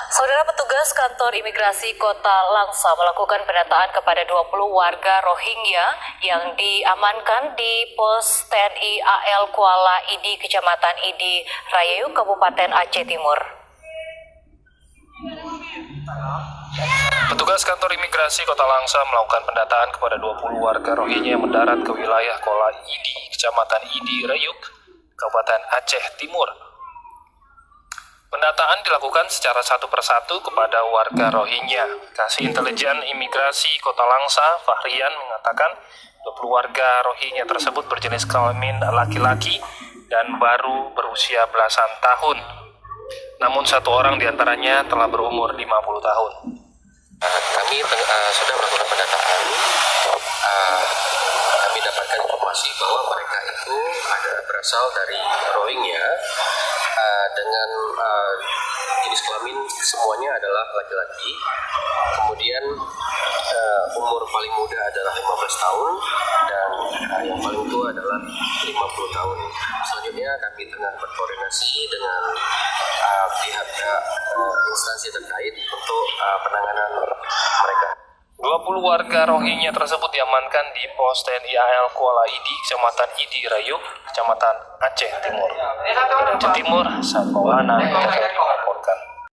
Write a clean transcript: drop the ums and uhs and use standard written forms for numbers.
Saudara, petugas kantor imigrasi Kota Langsa melakukan pendataan kepada 20 warga Rohingya yang diamankan di pos TNI AL Kuala Idi, Kecamatan Idi Rayu, Kabupaten Aceh Timur. Petugas kantor imigrasi Kota Langsa melakukan pendataan kepada 20 warga Rohingya yang mendarat ke wilayah Kuala Idi, Kecamatan Idi Rayuk, Kabupaten Aceh Timur. Pendataan dilakukan secara satu persatu kepada warga Rohingya. Kasih Intelijen Imigrasi Kota Langsa, Fahrian, mengatakan 20 warga Rohingya tersebut berjenis kelamin laki-laki dan baru berusia belasan tahun. Namun satu orang diantaranya telah berumur 50 tahun. Kami sudah melakukan pendataan. Kami dapatkan informasi bahwa mereka itu berasal dari Rohingya dengan jenis kelamin semuanya adalah laki-laki. Kemudian umur paling muda adalah 15 tahun dan yang paling tua adalah 50 tahun. Selanjutnya kami tengah berkoordinasi dengan pihak instansi terkait untuk penanganan mereka. 20 warga Rohingya tersebut diamankan di pos TNI AL Kuala Idi, Kecamatan Idi Rayuk, Kecamatan Aceh Timur. Aceh Timur, Saat Maulana, TVRI.